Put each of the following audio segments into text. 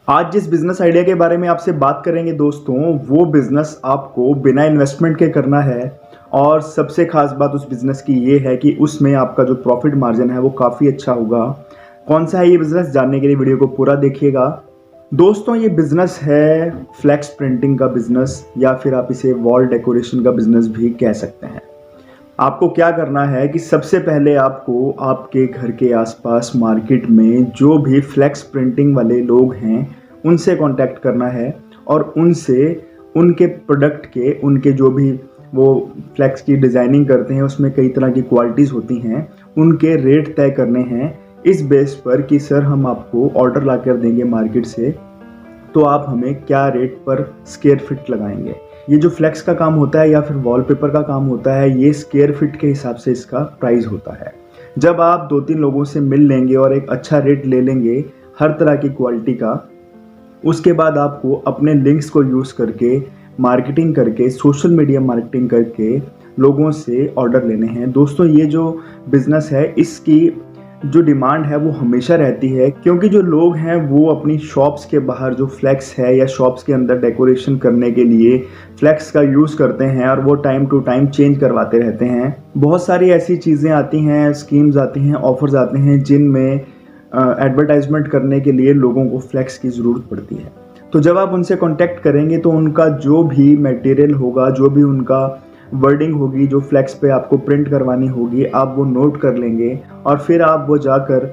आज जिस business idea के बारे में आपसे बात करेंगे दोस्तों, वो बिजनेस आपको बिना इन्वेस्टमेंट के करना है। और सबसे खास बात उस बिजनेस की ये है कि उसमें आपका जो प्रॉफिट मार्जिन है वो काफ़ी अच्छा होगा। कौन सा है ये बिजनेस, जानने के लिए वीडियो को पूरा देखिएगा। दोस्तों, ये बिजनेस है फ्लैक्स प्रिंटिंग का बिजनेस, या फिर आप इसे वॉल डेकोरेशन का बिजनेस भी कह सकते हैं। आपको क्या करना है कि सबसे पहले आपको आपके घर के आसपास मार्केट में जो भी फ्लैक्स प्रिंटिंग वाले लोग हैं उनसे कांटेक्ट करना है, और उनसे उनके प्रोडक्ट के, उनके जो भी वो फ्लैक्स की डिज़ाइनिंग करते हैं उसमें कई तरह की क्वालिटीज़ होती हैं, उनके रेट तय करने हैं इस बेस पर कि सर हम आपको ऑर्डर ला कर देंगे मार्केट से, तो आप हमें क्या रेट पर स्क्वायर फीट लगाएंगे। ये जो फ्लेक्स का काम होता है या फिर वॉलपेपर का काम होता है, ये स्क्वायर फीट के हिसाब से इसका प्राइस होता है। जब आप 2-3 लोगों से मिल लेंगे और एक अच्छा रेट ले लेंगे हर तरह की क्वालिटी का, उसके बाद आपको अपने लिंक्स को यूज़ करके, मार्केटिंग करके, सोशल मीडिया मार्केटिंग करके लोगों से ऑर्डर लेने हैं। दोस्तों, ये जो बिज़नेस है इसकी जो डिमांड है वो हमेशा रहती है, क्योंकि जो लोग हैं वो अपनी शॉप्स के बाहर जो फ्लैक्स है या शॉप्स के अंदर डेकोरेशन करने के लिए फ्लैक्स का यूज़ करते हैं, और वो टाइम टू टाइम चेंज करवाते रहते हैं। बहुत सारी ऐसी चीज़ें आती हैं, स्कीम्स आती हैं, ऑफर्स आते हैं जिनमें एडवर्टाइजमेंट करने के लिए लोगों को फ्लैक्स की ज़रूरत पड़ती है। तो जब आप उनसे कांटेक्ट करेंगे तो उनका जो भी मटेरियल होगा, जो भी उनका वर्डिंग होगी, जो फ्लैक्स पे आपको प्रिंट करवानी होगी, आप वो नोट कर लेंगे, और फिर आप वो जाकर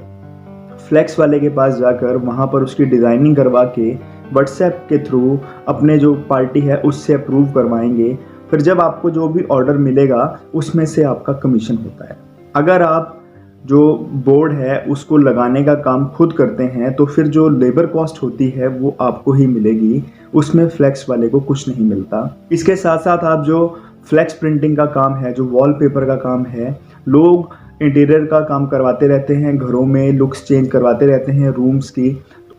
फ्लैक्स वाले के पास जाकर वहाँ पर उसकी डिज़ाइनिंग करवा के व्हाट्सएप के थ्रू अपने जो पार्टी है उससे अप्रूव करवाएंगे। फिर जब आपको जो भी ऑर्डर मिलेगा उसमें से आपका कमीशन होता है। अगर आप जो बोर्ड है उसको लगाने का काम खुद करते हैं तो फिर जो लेबर कॉस्ट होती है वो आपको ही मिलेगी, उसमें फ्लैक्स वाले को कुछ नहीं मिलता। इसके साथ साथ आप जो फ्लैक्स प्रिंटिंग का काम है, जो वॉलपेपर का काम है, लोग इंटीरियर का काम करवाते रहते हैं, घरों में लुक्स चेंज करवाते रहते हैं रूम्स की,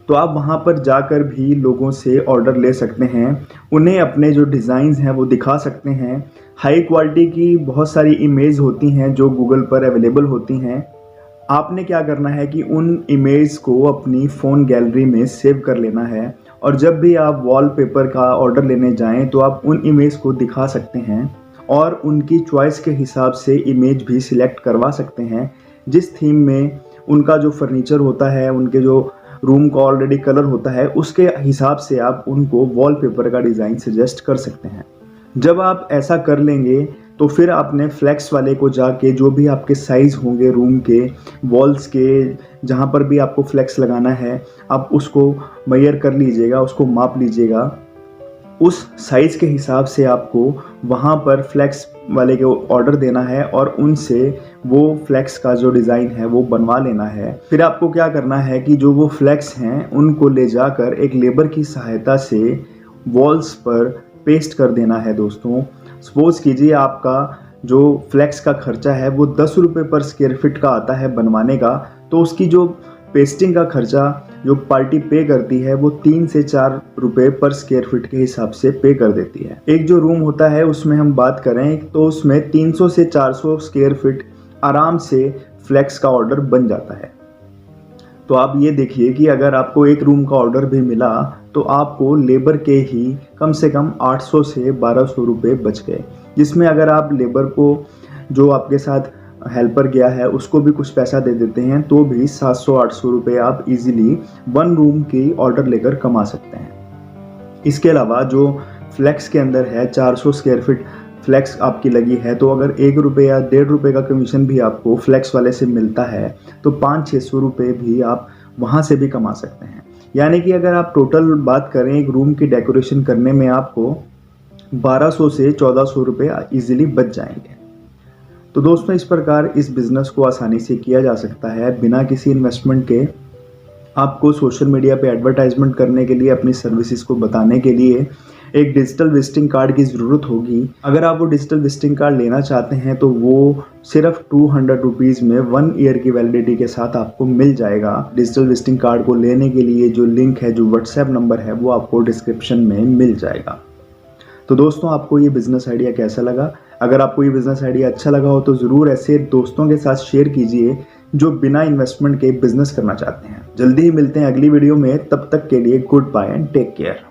तो आप वहाँ पर जाकर भी लोगों से ऑर्डर ले सकते हैं। उन्हें अपने जो डिज़ाइंस हैं वो दिखा सकते हैं। हाई क्वालिटी की बहुत सारी इमेज होती हैं जो गूगल पर अवेलेबल होती हैं। आपने क्या करना है कि उन इमेज को अपनी फ़ोन गैलरी में सेव कर लेना है, और जब भी आप वॉलपेपर का ऑर्डर लेने जाएं तो आप उन इमेज को दिखा सकते हैं, और उनकी चॉइस के हिसाब से इमेज भी सिलेक्ट करवा सकते हैं। जिस थीम में उनका जो फर्नीचर होता है, उनके जो रूम का ऑलरेडी कलर होता है, उसके हिसाब से आप उनको वॉलपेपर का डिज़ाइन सजेस्ट कर सकते हैं। जब आप ऐसा कर लेंगे तो फिर आपने फ्लैक्स वाले को जाके जो भी आपके साइज़ होंगे रूम के, वॉल्स के, जहाँ पर भी आपको फ्लैक्स लगाना है, आप उसको मेजर कर लीजिएगा, उसको माप लीजिएगा। उस साइज़ के हिसाब से आपको वहाँ पर फ्लैक्स वाले को ऑर्डर देना है, और उनसे वो फ्लैक्स का जो डिज़ाइन है वो बनवा लेना है। फिर आपको क्या करना है कि जो वो फ्लैक्स हैं उनको ले जाकर एक लेबर की सहायता से वॉल्स पर पेस्ट कर देना है। दोस्तों, सपोज़ कीजिए आपका जो फ्लैक्स का खर्चा है वो 10 रुपये पर स्क्वायर फीट का आता है बनवाने का, तो उसकी जो पेस्टिंग का खर्चा जो पार्टी पे करती है वो 3 से 4 रुपये पर स्क्वायर फीट के हिसाब से पे कर देती है। एक जो रूम होता है उसमें हम बात करें तो उसमें 300 से 400 स्क्वायर फीट आराम से फ्लैक्स का ऑर्डर बन जाता है। तो आप ये देखिए कि अगर आपको एक रूम का ऑर्डर भी मिला तो आपको लेबर के ही कम से कम 800 से 1200 रुपये बच गए, जिसमें अगर आप लेबर को, जो आपके साथ हेल्पर गया है, उसको भी कुछ पैसा दे देते हैं तो भी 700-800 रुपये आप इजीली 1 रूम की ऑर्डर लेकर कमा सकते हैं। इसके अलावा जो फ्लैक्स के अंदर है 400 स्क्वायर फीट फ्लैक्स आपकी लगी है, तो अगर 1 रुपये या 1.5 रुपये का कमीशन भी आपको फ्लैक्स वाले से मिलता है तो 500-600 रुपये भी आप वहाँ से भी कमा सकते हैं। यानी कि अगर आप टोटल बात करें एक रूम की डेकोरेशन करने में आपको 1200 से 1400 रुपये ईजिली बच जाएंगे। तो दोस्तों, इस प्रकार इस बिज़नेस को आसानी से किया जा सकता है बिना किसी इन्वेस्टमेंट के। आपको सोशल मीडिया पे एडवर्टाइजमेंट करने के लिए, अपनी सर्विसेज को बताने के लिए एक डिजिटल विजिटिंग कार्ड की ज़रूरत होगी। अगर आप वो डिजिटल विजिटिंग कार्ड लेना चाहते हैं तो वो सिर्फ 200 रुपीज़ में 1 ईयर की वैलिडिटी के साथ आपको मिल जाएगा। डिजिटल विजिटिंग कार्ड को लेने के लिए जो लिंक है, जो व्हाट्सएप नंबर है, वो आपको डिस्क्रिप्शन में मिल जाएगा। तो दोस्तों, आपको ये बिज़नेस आइडिया कैसा लगा? अगर आपको ये बिज़नेस आइडिया अच्छा लगा हो तो ज़रूर ऐसे दोस्तों के साथ शेयर कीजिए जो बिना इन्वेस्टमेंट के बिजनेस करना चाहते हैं। जल्दी ही मिलते हैं अगली वीडियो में, तब तक के लिए goodbye and take care.